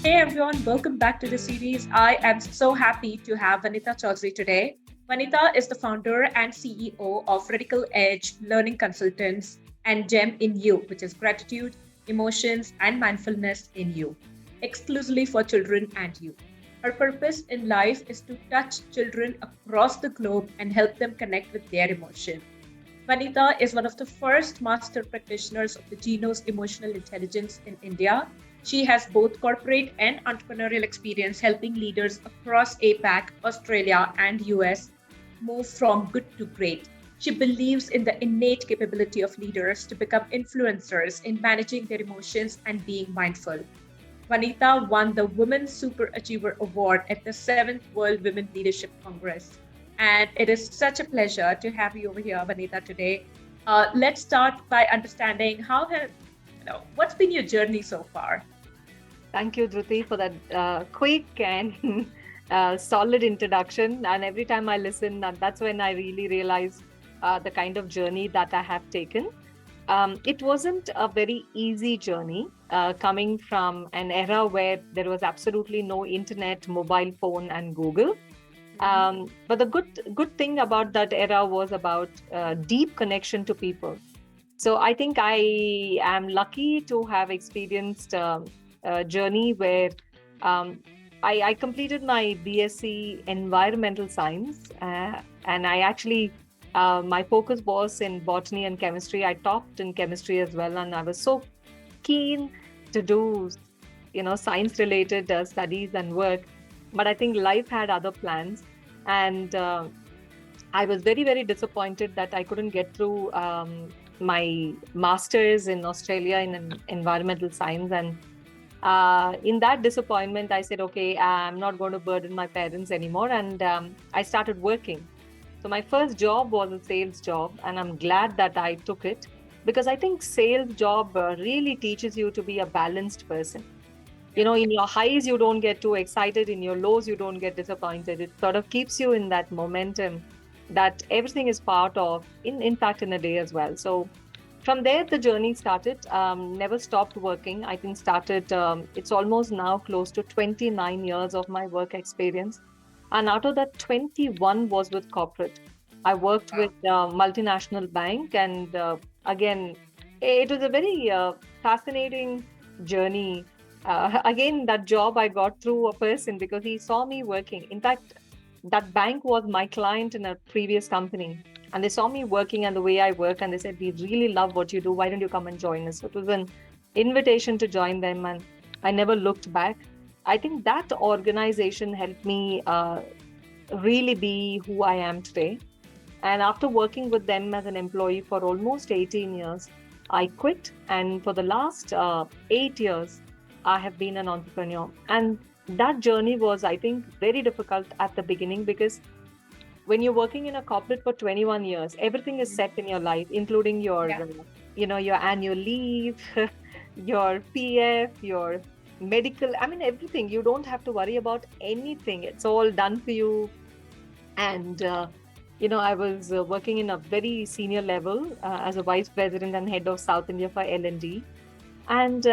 Hey everyone, welcome back to the series. I am so happy to have Vanitha Choudhary today. Vanitha is the founder and CEO of Radical Edge Learning Consultants and GEMinU, which is Gratitude, Emotions, and Mindfulness in You, exclusively for children and youth. Her purpose in life is to touch children across the globe and help them connect with their emotions. Vanitha is one of the first master practitioners of the Geno's emotional intelligence in India. She has both corporate and entrepreneurial experience helping leaders across APAC, Australia, and US move from good to great. She believes in the innate capability of leaders to become influencers in managing their emotions and being mindful. Vanitha won the Women's Super Achiever Award at the 7th World Women Leadership Congress. And it is such a pleasure to have you over here, Vanitha, today. Let's start by understanding what's been your journey so far? Thank you, Dhruti, for that quick and solid introduction. And every time I listen, that's when I really realize the kind of journey that I have taken. It wasn't a very easy journey coming from an era where there was absolutely no internet, mobile phone, and Google. But the good thing about that era was about deep connection to people. So I think I am lucky to have experienced a journey where um, I completed my BSc Environmental Science, and I actually my focus was in botany and chemistry. I topped in chemistry as well, and I was so keen to do science related studies and work. But I think life had other plans, and I was very, very disappointed that I couldn't get through my master's in Australia in environmental science. And in that disappointment, I said, okay, I'm not going to burden my parents anymore. And I started working. So my first job was a sales job, and I'm glad that I took it because I think sales job really teaches you to be a balanced person. Yeah. In your highs, you don't get too excited. In your lows, you don't get disappointed. It sort of keeps you in that momentum that everything is part of, in fact, in a day as well. So from there, the journey started. Never stopped working. I think started, it's almost now close to 29 years of my work experience. And out of that, 21 was with corporate. I worked Wow. with a multinational bank. And again, it was a very fascinating journey. Again, that job I got through a person because he saw me working. In fact, that bank was my client in a previous company, and they saw me working and the way I work, and they said, we really love what you do, why don't you come and join us? So it was an invitation to join them, and I never looked back. I think that organization helped me really be who I am today. And after working with them as an employee for almost 18 years, I quit. And for the last 8 years, I have been an entrepreneur. And that journey was, I think, very difficult at the beginning because when you're working in a corporate for 21 years, everything is set in your life, including your, Yeah. your annual leave, your PF, your medical. I mean, everything. You don't have to worry about anything. It's all done for you. And I was working in a very senior level as a vice president and head of South India for L&D. And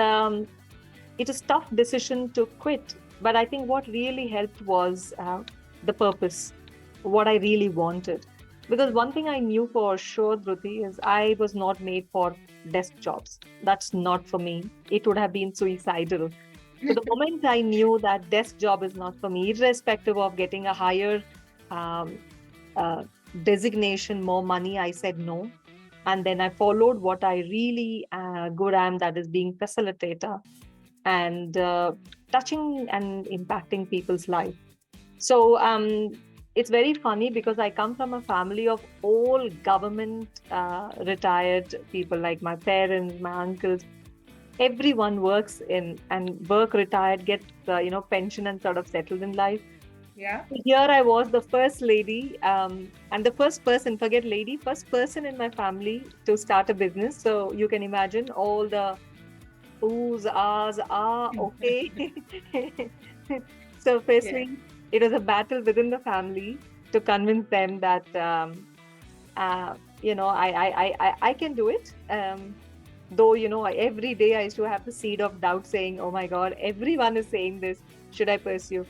it was tough decision to quit, but I think what really helped was the purpose, what I really wanted. Because one thing I knew for sure, Dhruti, is I was not made for desk jobs. That's not for me. It would have been suicidal. So the moment I knew that desk job is not for me, irrespective of getting a higher um, uh, designation, more money, I said no. And then I followed what I really good am, that is being facilitator and touching and impacting people's life. So it's very funny because I come from a family of all government retired people, like my parents, my uncles. Everyone works in and work retired, gets pension and sort of settled in life. Yeah. Here I was the first lady, and the first person, forget lady, first person in my family to start a business. So you can imagine all the oohs, ahs, okay. So, Yeah. firstly, it was a battle within the family to convince them that, I can do it. Though, every day I used to have the seed of doubt saying, oh my God, everyone is saying this. Should I pursue?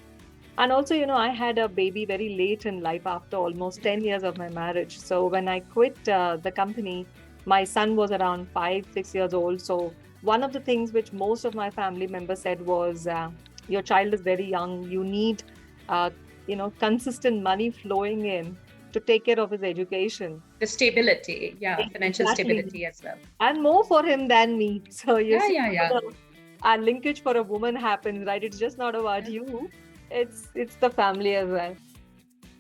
And also, I had a baby very late in life after almost 10 years of my marriage. So when I quit the company, my son was around 5, 6 years old. So one of the things which most of my family members said was, your child is very young. You need, uh, consistent money flowing in to take care of his education. The stability, yeah, financial Exactly. stability as well. And more for him than me. So you Yeah, see yeah, how yeah. the linkage for a woman happens, right? It's just not about Yeah. you. It's the family as well.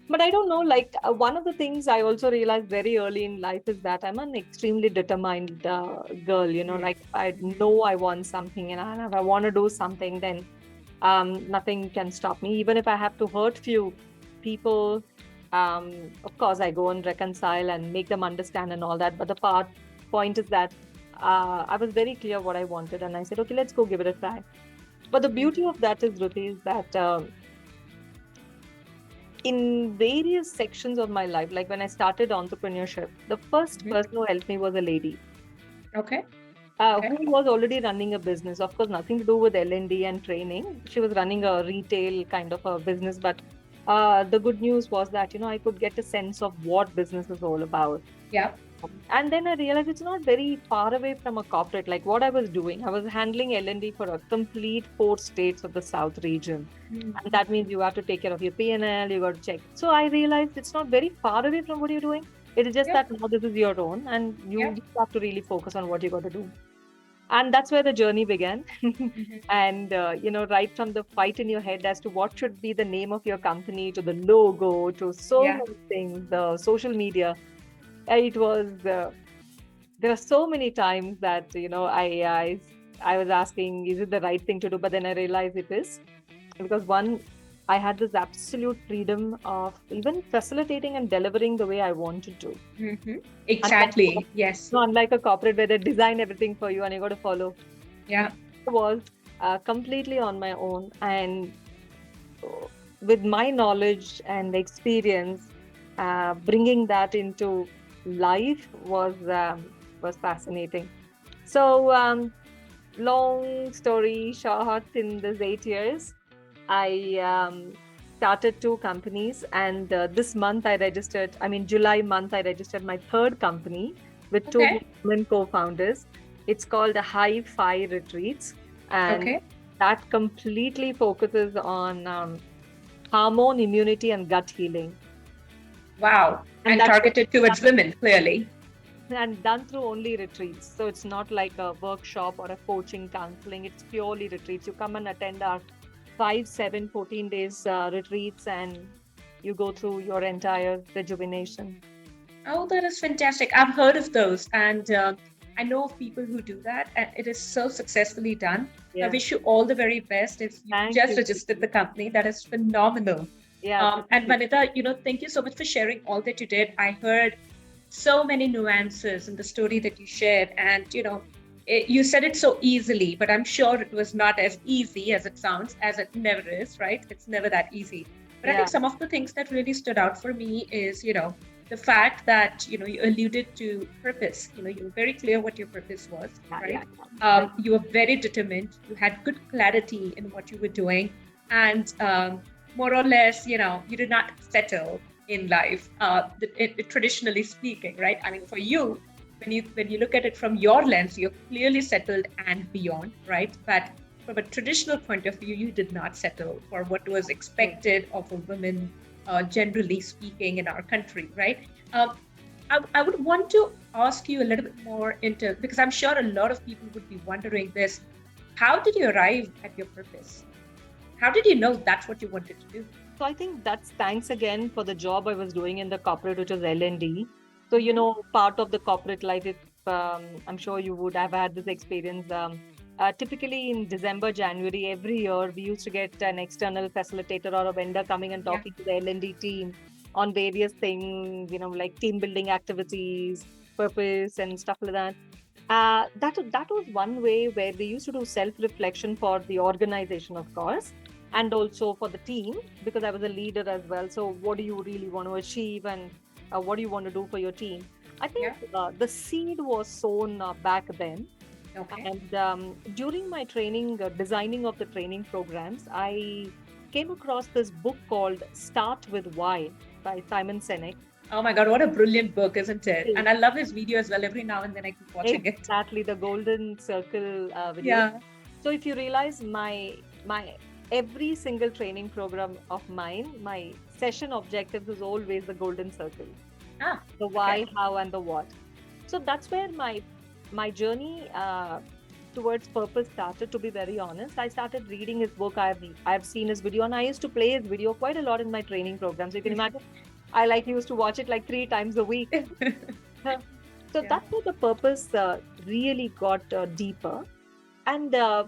But I don't know, like one of the things I also realized very early in life is that I'm an extremely determined girl. Mm. Like if I Mhm. know I want something and if I want to do something, then nothing can stop me. Even if I have to hurt few people, of course I go and reconcile and make them understand and all that. But the point is that I was very clear what I wanted, and I said, okay, let's go give it a try. But the Mm. beauty of that is, Ruti, is that in various sections of my life, like when I started entrepreneurship, the first Mhm. person who helped me was a lady Okay. Okay. who was already running a business. Of course, nothing to do with L&D and training. She was running a retail kind of a business. But the good news was that, I could get a sense of what business is all about. Yeah. And then I realized it's not very far away from a corporate. Like what I was doing, I was handling L&D for a complete 4 states of the South region. And Mhm. that means you have to take care of your P&L, you got to check. So I realized it's not very far away from what you're doing. It is just Yeah. that now this is your own and Yeah. you have to really focus on what you got to do. And that's where the journey began. Mhm. And, right from the fight in your head as to what should be the name of your company to the logo to so Yeah. many things, the social media. It was there are so many times that I was asking, is it the right thing to do? But then I realized it is, because one, I had this absolute freedom of even facilitating and delivering the way I wanted to. Mhm. Unlike, Exactly. Yes. unlike a corporate where they design everything for you and you got to follow. Yeah. I was completely on my own, and uh, with my knowledge and experience, bringing that into life was fascinating. So, long story short, in these 8 years, I started two companies, and this month I registered. I mean, July month I registered my third company with two Okay. women co-founders. It's called High Fi Retreats, and Okay. that completely focuses on hormone immunity and gut healing, Wow. and And that's targeted towards women, clearly. and done through only retreats. So it's not like a workshop or a coaching counseling. It's purely retreats. You come and attend our 5, 7, 14 days retreats, and you go through your entire rejuvenation. Oh, that is fantastic. I've heard of those, and I know of people who do that, and it is so successfully done. I Yeah. wish you all the very best. If you Thank just you. registered the company, that is phenomenal. Yeah. Thank And you. Vanitha, thank you so much for sharing all that you did. I heard so many nuances in the story that you shared, and you said it so easily, but I'm sure it was not as easy as it sounds, as it never is, right? It's never that easy. But I Yeah. think some of the things that really stood out for me is, the fact that you alluded to purpose. You were very clear what your purpose was, Yeah. Yeah. right? Yeah. You were very determined. You had good clarity in what you were doing, and more or less, you did not settle in life, traditionally speaking, right? I mean, for you, when you look at it from your lens, you're clearly settled and beyond, right? But from a traditional point of view, you did not settle for what was True. expected of a woman, generally speaking, in our country, right? Um, I would want to ask you a little bit more into, because I'm sure a lot of people would be wondering this. How did you arrive at your purpose? How did you know that's what you wanted to do? So I think that's thanks again for the job I was doing in the corporate, which was L&D. So, Mm-hmm. part of the corporate life, if I'm sure you would have had this experience. Typically in December, January, every year, we used to get an external facilitator or a vendor coming and Yeah. talking to the L&D team on various things, like team building activities, purpose, and stuff like that. That was one way where we used to do self reflection for the organization, of course, and also for the team, because I was a leader as well. So, what do you really want to achieve, and what do you want to do for your team? I think Yeah. the seed was sown back then. Okay. And during my training, designing of the training programs, I came across this book called Start with Why by Simon Sinek. Oh my God, what a brilliant book, isn't it? Yes. And I love his video as well. Every now and then I keep watching it. Exactly, the golden circle video. Yeah. So if you realize my every single training program of mine, my session objectives is always the golden circle, Ah, the okay. why, how, and the what. So that's where my journey towards purpose started. To be very honest, I started reading his book. I've seen his video, and I used to play his video quite a lot in my training programs. You can imagine, I like used to watch it like 3 times a week. So Yeah. that's where the purpose really got deeper. And uh,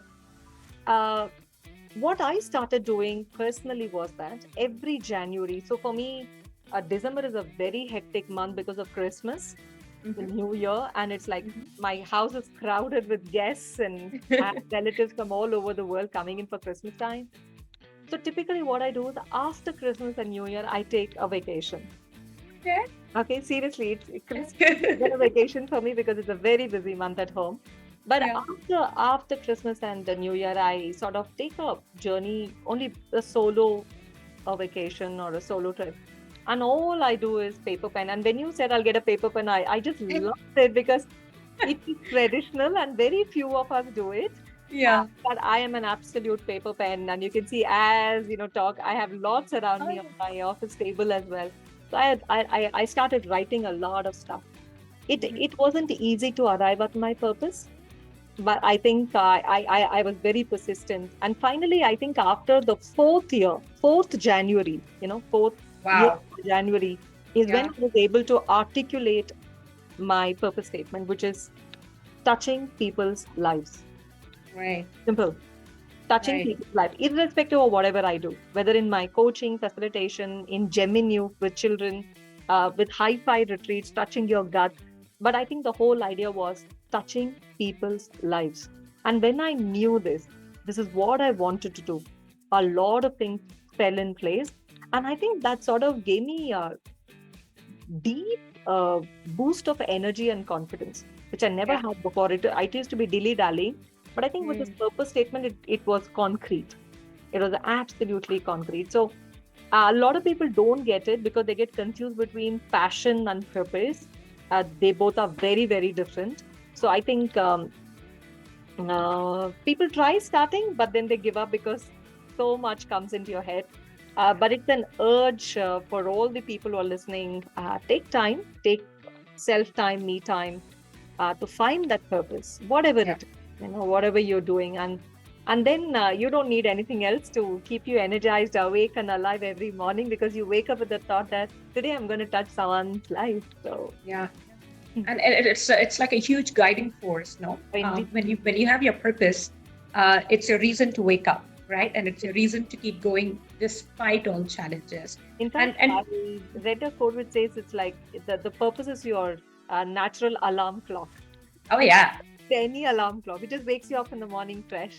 what I started doing personally was that every January, so for me, December is a very hectic month because of Christmas, the Mhm. New Year, and it's like Mhm. my house is crowded with guests and I have relatives from all over the world coming in for Christmas time. So typically, what I do is after Christmas and New Year, I take a vacation. Okay. Okay, seriously, Christmas is a vacation for me because it's a very busy month at home. But Yeah. after Christmas and the New Year, I sort of take a journey, only a solo a vacation or a solo trip. And all I do is paper pen. And when you said I'll get a paper pen, I just loved it because it is traditional and very few of us do it. Yeah. But I am an absolute paper pen. And you can see as, talk, I have lots around me on Oh, my office table as well. So I started writing a lot of stuff. mhm. It wasn't easy to arrive at my purpose, but I think I was very persistent. And finally, I think after the fourth January, fourth year Wow. January is when Yeah. I was able to articulate my purpose statement, which is touching people's lives. Right. Simple. Touching Right. people's life, irrespective of whatever I do, whether in my coaching, facilitation, in GEMinU with children, with hi-fi retreats, touching your gut. But I think the whole idea was touching people's lives. And when I knew this is what I wanted to do. A lot of things fell in place. And I think that sort of gave me a deep boost of energy and confidence, which I never Yeah. had before. It used to be dilly-dallying. But I think with this Mm. purpose statement, it was concrete. It was absolutely concrete. So a lot of people don't get it because they get confused between passion and purpose. They both are very, very different. So I think people try starting, but then they give up because so much comes into your head. But it's an urge for all the people who are listening. Take time, take self time, me time, to find that purpose, whatever Yeah. it is, whatever you're doing, and then you don't need anything else to keep you energized, awake, and alive every morning because you wake up with the thought that today I'm going to touch someone's life. So, Yeah. And it's like a huge guiding force, no? indeed, When you have your purpose, it's your reason to wake up, right? And it's your reason to keep going despite all challenges. in fact, And I read a quote which says it's like the purpose is your natural alarm clock. oh It's yeah, any alarm clock. It just wakes you up in the morning fresh.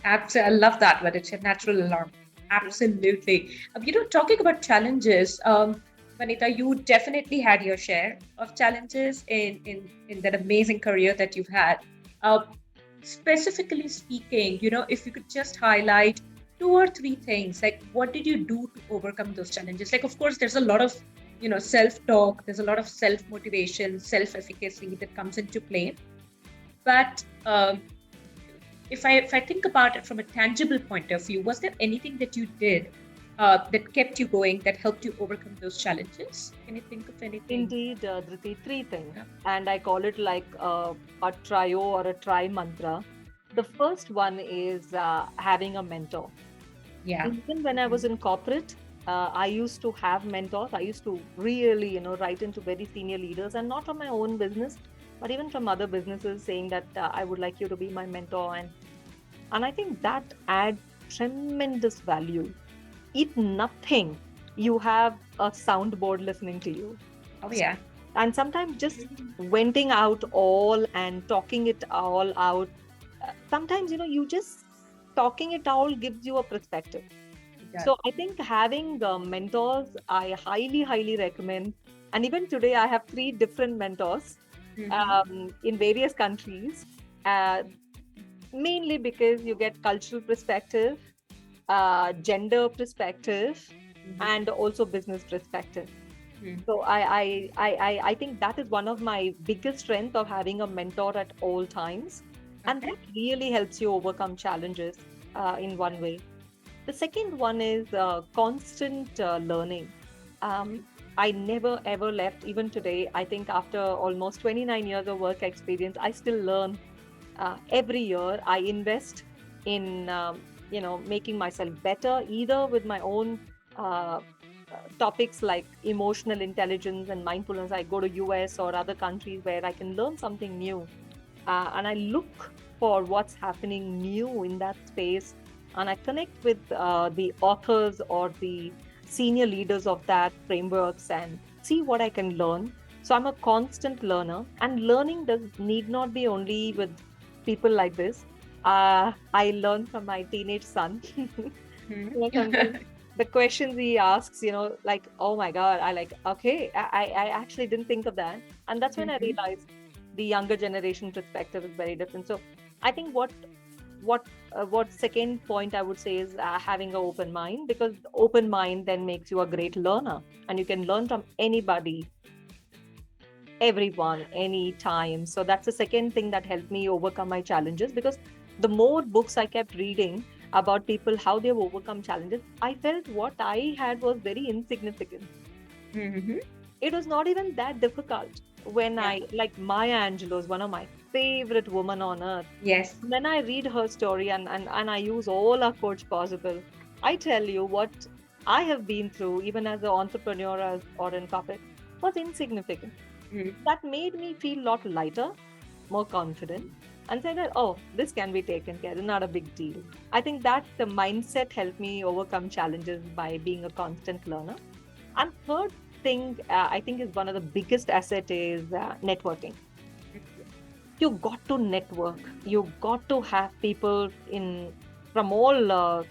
absolutely, I love that. But it's your natural alarm. Absolutely. Talking about challenges, Vanita, you definitely had your share of challenges in that amazing career that you've had. Uh, Specifically speaking, if you could just highlight two or three things, like what did you do to overcome those challenges? Like, of course, there's a lot of, self-talk, there's a lot of self-motivation, self-efficacy that comes into play. But if I think about it from a tangible point of view, was there anything that you did that kept you going, that helped you overcome those challenges? Can you think of anything? Indeed, Dhriti, three things. Yeah. And I call it like a trio or a tri mantra. The first one is having a mentor. Yeah. Even when I was in corporate, I used to have mentors. I used to really, write into very senior leaders and not from my own business, but even from other businesses saying that I would like you to be my mentor. And I think that adds tremendous value. If nothing, you have a soundboard listening to you. Oh yeah. And sometimes just venting out all and talking it all out. Sometimes, you just talking it all gives you a perspective. Yeah. So I think having mentors, I highly, highly recommend. And even today, I have three different mentors Mm-hmm. in various countries. Uh, Mainly because you get cultural perspective, gender perspective, Mhm. and also business perspective. Mhm. So I think that is one of my biggest strength of having a mentor at all times, and Okay. that really helps you overcome challenges in one way. The second one is constant learning. Mhm. I never ever left, even today. I think after almost 29 years of work experience, I still learn. Every year, I invest in making myself better, either with my own topics like emotional intelligence and mindfulness. I go to US or other countries where I can learn something new, and I look for what's happening new in that space, and I connect with the authors or the senior leaders of that frameworks and see what I can learn. So I'm a constant learner, and learning does need not be only with people like this. I learn from my teenage son. Mhm. Sometimes the questions he asks, like, oh my God, I like, okay, I actually didn't think of that. And that's when I Mhm. realized the younger generation perspective is very different. So I think what second point I would say is having an open mind, because the open mind then makes you a great learner, and you can learn from anybody, everyone, anytime. So that's the second thing that helped me overcome my challenges, because the more books I kept reading about people, how they've overcome challenges, I felt what I had was very insignificant. Mhm. It was not even that difficult. When Yeah. I, like Maya Angelou is one of my favorite women on earth. Yes. When I read her story, and I use all our quotes possible, I tell you what I have been through, even as an entrepreneur or in corporate, was insignificant. Mhm. That made me feel a lot lighter, more confident, and said that, oh, this can be taken care of, not a big deal. I think that the mindset helped me overcome challenges by being a constant learner. And third thing, I think is one of the biggest asset is networking. You got to network. You got to have people in from all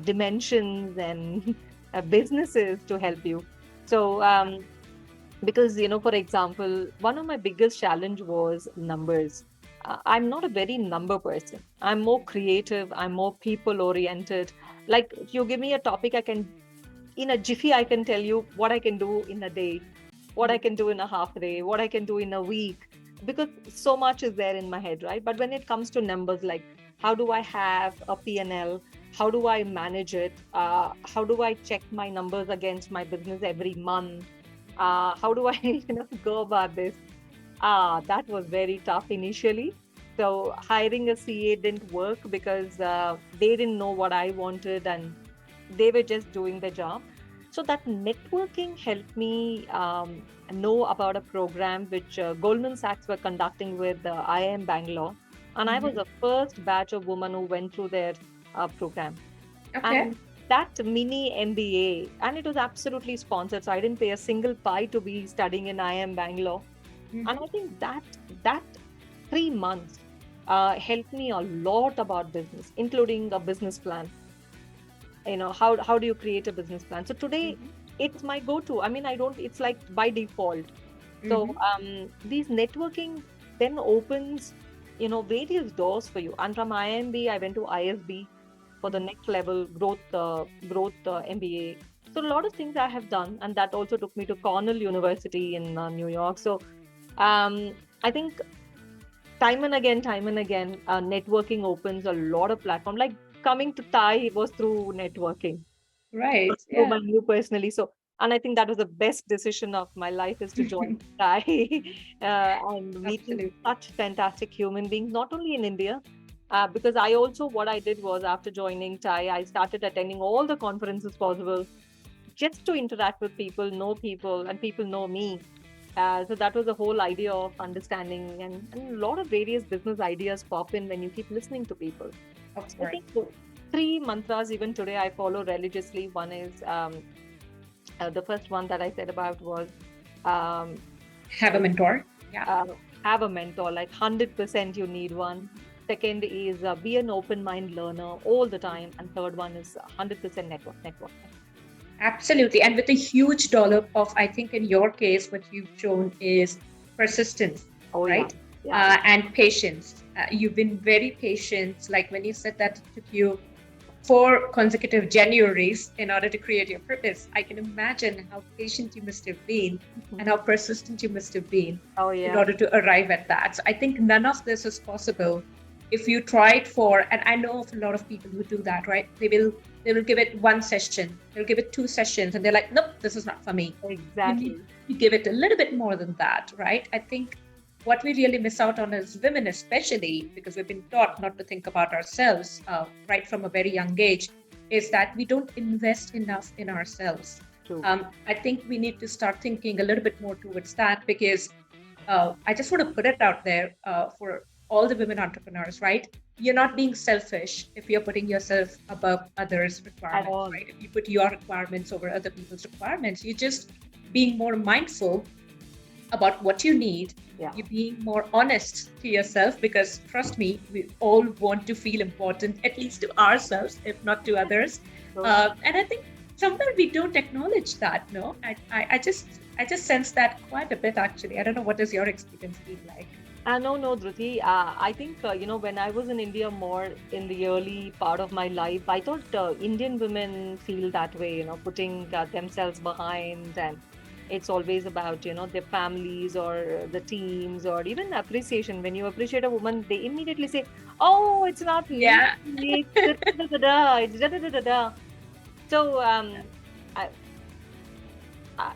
dimensions and businesses to help you. So because for example, one of my biggest challenge was numbers. I'm not a very number person. I'm more creative, I'm more people oriented. Like, if you give me a topic, I can, in a jiffy, I can tell you what I can do in a day, what I Mhm. can do in a half day, what I can do in a week, because so much is there in my head, right? But when it comes to numbers, like, how do I have a P&L, how do I manage it, how do I check my numbers against my business every month, how do I go about this? That was very tough initially. So hiring a CA didn't work because they didn't know what I wanted, and they were just doing the job. So that networking helped me know about a program which Goldman Sachs were conducting with IIM Bangalore. And I was Mhm. the first batch of women who went through their program. Okay. And that mini MBA, and it was absolutely sponsored. So I didn't pay a single pie to be studying in IIM Bangalore. And Mhm. I think that 3 months helped me a lot about business, including a business plan. How do you create a business plan? So today Mhm. it's my go-to. I mean, I don't, it's like by default. So Mhm. these networking then opens various doors for you. And from IMB I went to ISB for the Mhm. next level growth MBA. So a lot of things I have done, and that also took me to Cornell University in New York. So I think time and again, networking opens a lot of platform. Like coming to Thai was through networking. Right. Through Yeah. my new personally. So, and I think that was the best decision of my life, is to join Thai and meeting Absolutely. such fantastic human beings, not only in India. Because I also, what I did was, after joining Thai, I started attending all the conferences possible, just to interact with people, and people know me. So that was the whole idea of understanding, and a lot of various business ideas pop in when you keep listening to people. Of So I course. think three mantras even today I follow religiously. One is the first one that I said about was um, Have a uh, mentor. Yeah. uh, have a mentor, like 100% you need one. Second is be an open mind learner all the time. And third one is 100% network. Absolutely. And with a huge dollop of, I think in your case, what you've shown is persistence, Oh, yeah. right? Yeah. And patience. You've been very patient. Like when you said that it took you 4 consecutive Januaries in order to create your purpose, I can imagine how patient you must have been and how persistent you must have been Oh, in yeah. order to arrive at that. So I think none of this is possible if you tried for, and I know of a lot of people who do that, right? They will give it 1 session, they'll give it 2 sessions, and they're like, nope, this is not for me. You need Exactly. to give it a little bit more than that, right? I think what we really miss out on as women, especially because we've been taught not to think about ourselves right from a very young age, is that we don't invest enough in ourselves. True. I think we need to start thinking a little bit more towards that because I just want to put it out there for all the women entrepreneurs, right? You're not being selfish if you're putting yourself above others' At requirements, all. right? If you put your requirements over other people's requirements, you're just being more mindful about what you need. Yeah. You're being more honest to yourself because trust me, we all want to feel important, at least to ourselves, if not to others. So And I think somewhere we don't acknowledge that. No, I just sense that quite a bit actually. I don't know what has your experience been like. No, Dhruti. I think, when I was in India more in the early part of my life, I thought Indian women feel that way, putting themselves behind. And it's always about, their families or the teams or even appreciation. When you appreciate a woman, they immediately say, oh, it's not me. Yeah, It's da da da da. It's da da da da da. So, I,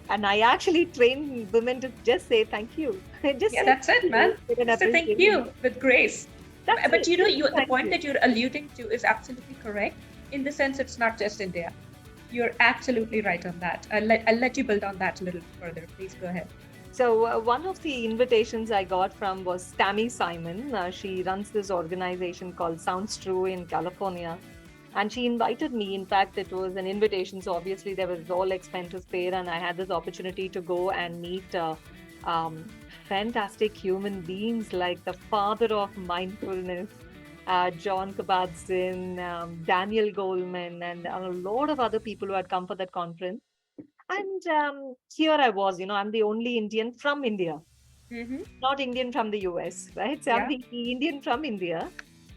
and I actually train women to just say thank you. Just yeah, say that's thank it, man. you with an So thank appreciation. you with grace. That's But it. you know, Just you the thank point you. that you're alluding to is absolutely correct. In the sense, it's not just India. You're absolutely right on that. I'll let you build on that a little further. Please go ahead. So one of the invitations I got from was Tammy Simon. She runs this organization called Sounds True in California, and she invited me. In fact, it was an invitation, so obviously there was all expenses paid, and I had this opportunity to go and meet um, fantastic human beings like the father of mindfulness, John Kabat-Zinn, Daniel Goleman, and a lot of other people who had come for that conference. And here I was, I'm the only Indian from India, Mm-hmm. not Indian from the US, right? So I'm Yeah. the Indian from India.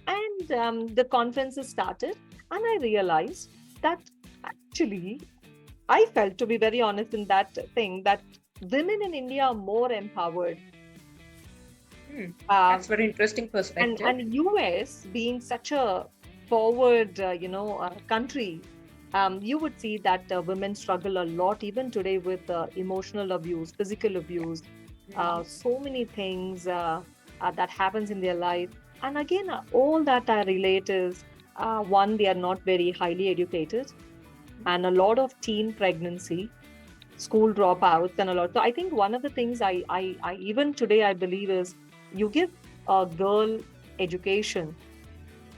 And the conferences started, and I realized that actually I felt, to be very honest, in that thing, that women in India are more empowered. Hmm. Uh, That's very interesting perspective. and US being such a forward, country, you would see that women struggle a lot even today with emotional abuse, physical Yeah. abuse, Mm-hmm. so many things that happens in their life. And again, all that I relate is one, they are not very highly educated, and a lot of teen pregnancy, school dropouts, and a lot. So I think one of the things I even today I believe is you give a girl education,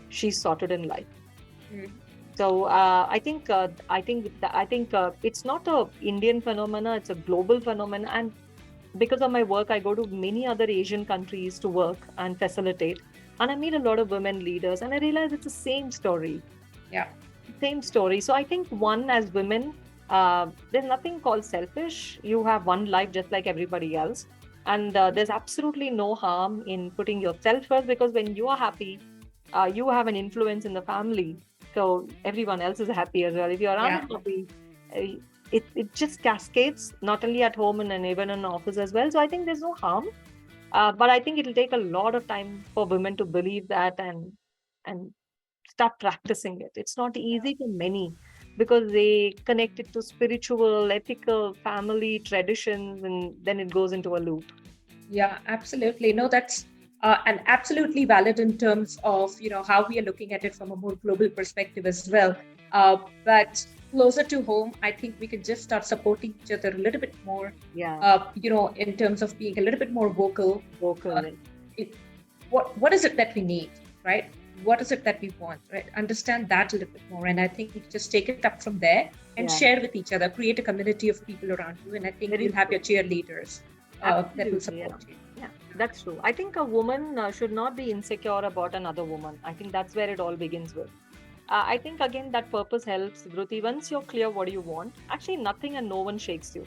she's sorted in life. Mm-hmm. So I think it's not a Indian phenomena; it's a global phenomenon. And because of my work, I go to many other Asian countries to work and facilitate, and I meet a lot of women leaders, and I realize it's the same story. Yeah. Same story. So I think one, as women, there's nothing called selfish. You have one life just like everybody else. And there's absolutely no harm in putting yourself first, because when you are happy, you have an influence in the family. So everyone else is happy as well. If you're Yeah. unhappy, it just cascades, not only at home and even in office as well. So I think there's no harm. But I think it'll take a lot of time for women to believe that and start practicing it. It's not Yeah. easy for many because they connect it to spiritual, ethical, family traditions, and then it goes into a loop. Yeah, absolutely. No, that's and absolutely valid in terms of how we are looking at it from a more global perspective as well. But closer to home, I think we can just start supporting each other a little bit more. Yeah, In terms of being a little bit more vocal. Uh, vocal. it, what is it that we need, right? What is it that we want, right? Understand that a little bit more, and I think just take it up from there and Yeah, share with each other. Create a community of people around you, and I think very you'll have your true. cheerleaders that will Absolutely. Yeah. support you. Yeah, that's true. I think a woman should not be insecure about another woman. I think that's where it all begins with. I think again that purpose helps, Dhruti. Once you're clear what you want, actually nothing and no one shakes you.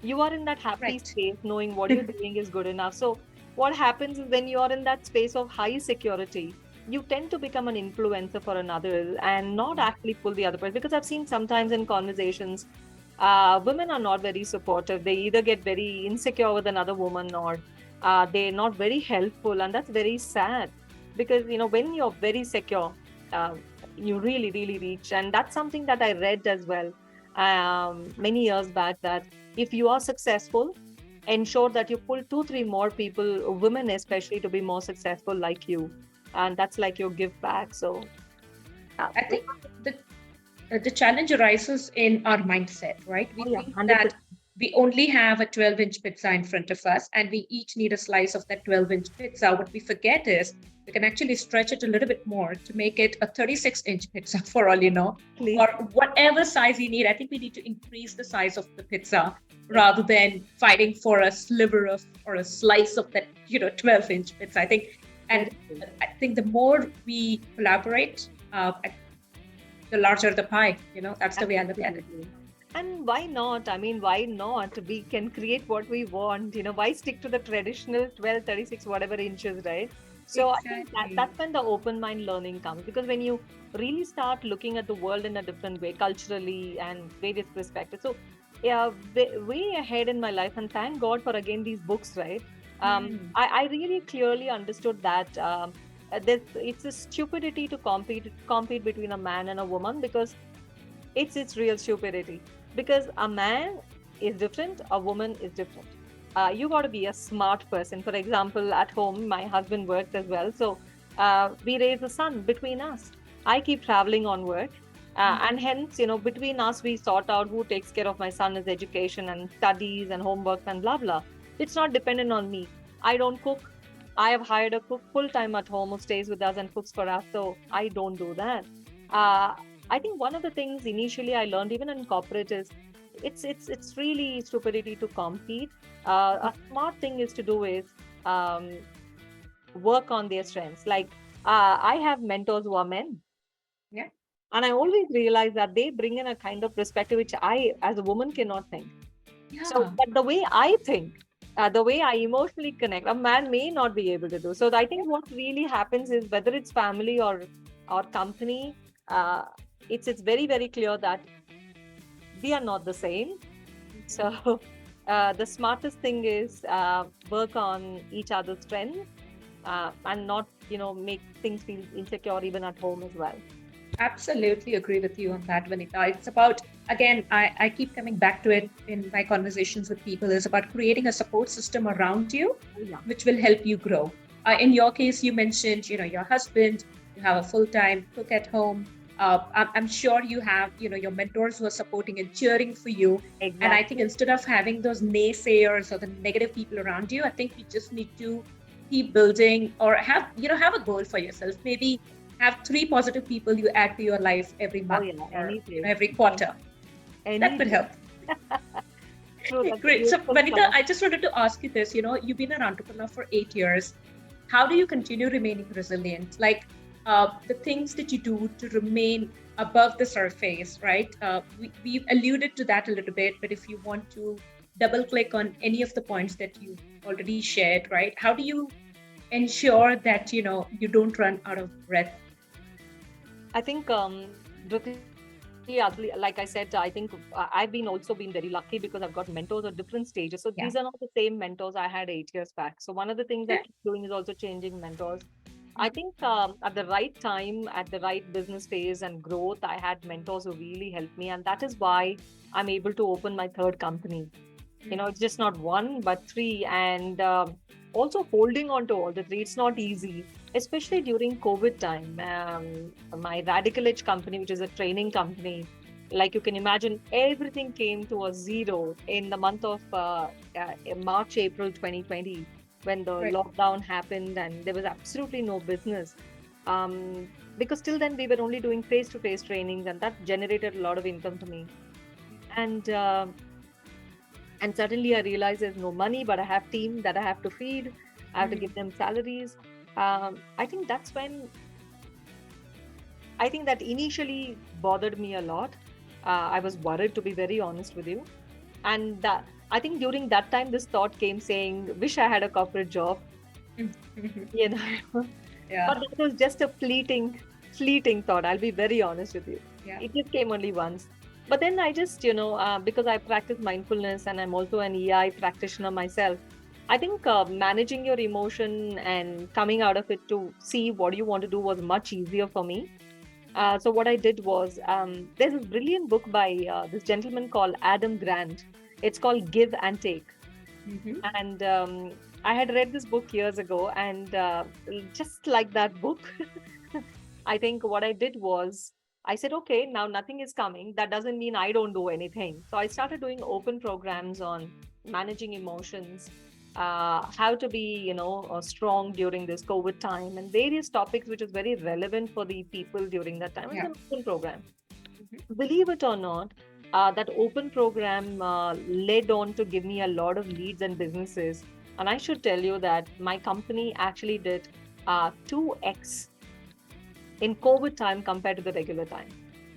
You are in that happy Right. space knowing what you're doing is good enough. So what happens is when you are in that space of high security, you tend to become an influencer for another and not actually pull the other person. Because I've seen sometimes in conversations, women are not very supportive. They either get very insecure with another woman, or they're not very helpful. And that's very sad because, when you're very secure, um, you really, really reach. And that's something that I read as well many years back, that if you are successful, ensure that you pull two, three more people, women especially, to be more successful like you. And that's like your give back. So, uh, I think the challenge arises in our mindset, right? We oh yeah, think that 100%. we only have a 12-inch pizza in front of us and we each need a slice of that 12-inch pizza. What we forget is we can actually stretch it a little bit more to make it a 36-inch pizza for all you know, or whatever size you need. I think we need to increase the size of the pizza rather than fighting for a sliver of or a slice of that, 12-inch pizza. I think, and I think the more we collaborate, the larger the pie. That's the way I look at it. Absolutely. And why not? I mean, why not? We can create what we want. Why stick to the traditional 12, 36, whatever inches, right? So I think Exactly. that's when the open mind learning comes. Because when you really start looking at the world in a different way, culturally and various perspectives. So, yeah, way ahead in my life, and thank God for again these books, right? Hmm. I really clearly understood that it's a stupidity to compete between a man and a woman, because it's real stupidity, because a man is different, a woman is different. You got to be a smart person. For example, at home my husband works as well, so we raise a son between us. I keep traveling on work, and hence, between us we sort out who takes care of my son's education and studies and homework and blah blah. It's not dependent on me. I don't cook. I have hired a cook full time at home who stays with us and cooks for us, so I don't do that. uh, I think one of the things initially I learned even in corporate is it's really stupidity to compete. A smart thing is to do is um, work on their strengths. Like, I have mentors who are men, Yeah. and I always realize that they bring in a kind of perspective which I, as a woman, cannot think. So, Yeah. but the way I think, the way I emotionally connect, a man may not be able to do. So, I Yeah. think what really happens is, whether it's family or company, uh, it's very very clear that we are not the same. So, the smartest thing is work on each other's strengths, and not make things feel insecure even at home as well. Absolutely agree with you on that, Vanita. It's about, again, I keep coming back to it in my conversations with people, is about creating a support system around you, Oh, yeah. which will help you grow. In your case, you mentioned, your husband, you have a full-time cook at home. I'm sure you have, your mentors who are supporting and cheering for you. And I think Exactly. instead of having those naysayers or the negative people around you, I think you just need to keep building or have a goal for yourself. Maybe have three positive people you add to your life every Oh month yeah. or Any day. every quarter. That Any could day. help. True. Okay, That's a great. So, beautiful Vanita, thought. I just wanted to ask you this. You've been an entrepreneur for 8 years. How do you continue remaining resilient? Like the things that you do to remain above the surface, right? We've alluded to that a little bit, but if you want to double click on any of the points that you've already shared, right? How do you ensure that, you don't run out of breath? I think, Dhruti, like I said, I think I've been also been very lucky because I've got mentors at different stages. So these are Yeah. not the same mentors I had 8 years back. So one of the things I Okay. keep doing is also changing mentors. I think at the right time, at the right business phase and growth, I had mentors who really helped me. And that is why I'm able to open my third company. It's just not one but three. And also holding on to all the three, it's not easy, especially during COVID time. My RadicalEdge company, which is a training company, like you can imagine, everything came to a zero in the month of March, April 2020, when the Right. lockdown happened and there was absolutely no business. um, because till then we were only doing face-to-face trainings, and that generated a lot of income to me. And suddenly I realized there's no money, but I have team that I have to feed. I have to give them salaries. I think that's when I think that initially bothered me a lot. I was worried, to be very honest with you. And I think during that time, this thought came saying, wish I had a corporate job. Mhm. you know. But Yeah. that was just a fleeting thought. I'll be very honest with you. Yeah. It just came only once. But then I just, because I practice mindfulness and I'm also an EI practitioner myself, I think managing your emotion and coming out of it to see what you want to do was much easier for me. So what I did was, there's a brilliant book by this gentleman called Adam Grant. It's called Give and Take. Hmm. And I had read this book years ago, and just like that book, I think what I did was I said, okay, now nothing is coming. That doesn't mean I don't do anything. So I started doing open programs on managing emotions, how to be, strong during this COVID time, and various topics which is very relevant for the people during that time. It's Yeah. an open program. Mhm. Believe it or not, that open program led on to give me a lot of leads and businesses. And I should tell you that my company actually did 2x in COVID time compared to the regular time.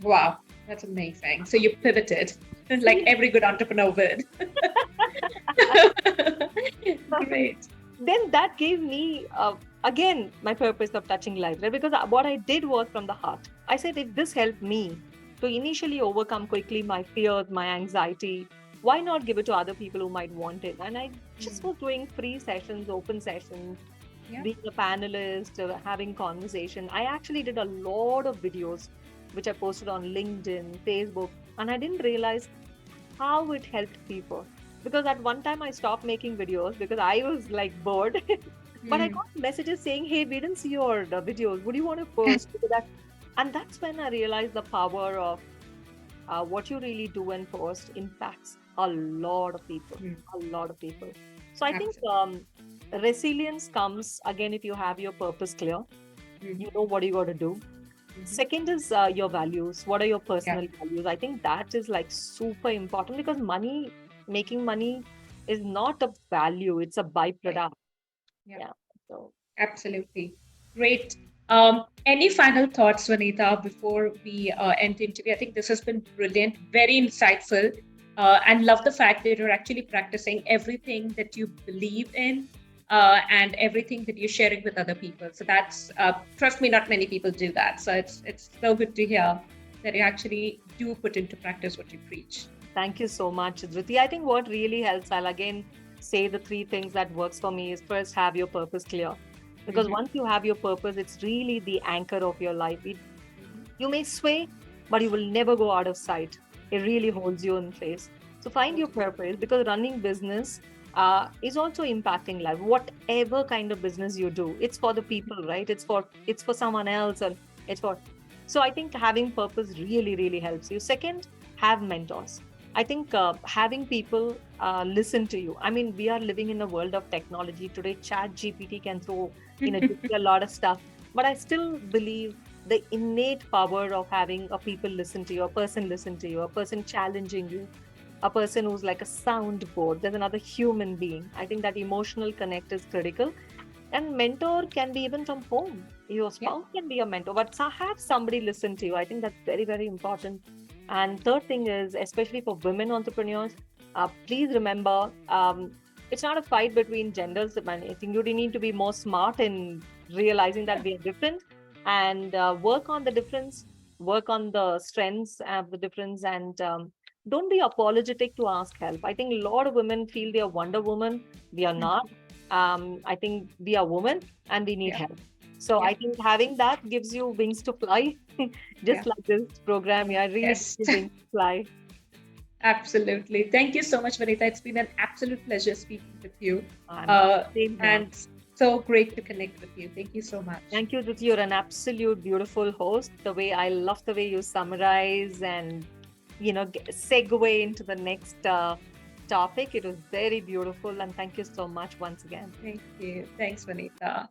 Wow, that's amazing. So you pivoted, like See, every good entrepreneur would. Great. then that gave me, again, my purpose of touching lives, right? Because what I did was from the heart. I said, if this helped me to initially overcome quickly my fears, my anxiety, why not give it to other people who might want it? And I just Mm. was doing free sessions, open sessions, Yeah. being a panelist, having conversation. I actually did a lot of videos which I posted on LinkedIn, Facebook, and I didn't realize how it helped people. Because at one time I stopped making videos because I was like bored. But I Mm. got messages saying, "Hey, we didn't see your videos. Would you want to post?" Because and that's when I realized the power of what you really do and post impacts a lot of people, Mm. a lot of people. So I think Absolutely. resilience comes again if you have your purpose clear, Mm. you know what you got to do. Mhm. Second is your values. What are your Yeah. personal values? I think that is like super important because making money is not a value, it's a Right. byproduct. Yeah. Yeah. So Absolutely. Great. Any final thoughts, Vanita, before we end the interview? I think this has been brilliant, very insightful, and love the fact that you're actually practicing everything that you believe in and everything that you're sharing with other people. So that's, trust me, not many people do that. So it's so good to hear that you actually do put into practice what you preach. thank you so much, Dhruti. I think what really helps, I'll again say the three things that works for me is first have your purpose clear. Because Hmm. once you have your purpose, it's really the anchor of your life. You may sway, but you will never go out of sight. It really holds you in place. So find your Totally. purpose because running business is also impacting life. Whatever kind of business you do, it's for the people, right? It's for someone else, and it's for. So I think having purpose really helps you. Second, have mentors. I think having people listen to you. I mean, we are living in a world of technology today. Chat GPT can throw give you a lot of stuff, but I still believe the innate power of having a people listen to you, a person listen to you, a person challenging you, a person who's like a soundboard. There's another human being. I think that emotional connect is critical. And mentor can be even from home. Your Yeah. spouse can be a mentor, but have somebody listen to you. I think that's very important. And third thing is, especially for women entrepreneurs, please remember, it's not a fight between genders. I think you need to be more smart in realizing that Yeah. we are different and work on the difference, work on the strengths of the difference, and don't be apologetic to ask help. I think a lot of women feel they are Wonder Woman. We are not. I think we are women and we need Yeah. help. So Yeah. I think having that gives you wings to fly, Yeah. just like this program. Yeah, really gives Yes. you wings to fly. Absolutely. Thank you so much, Vanita. It's been an absolute pleasure speaking with you. And Uh, same here. and so great to connect with you. Thank you so much. Thank you, Dhruti. You're an absolute beautiful host. The way I love the way you summarize and segue into the next topic. It was very beautiful, and thank you so much once again. Thank you. Thanks, Vanita.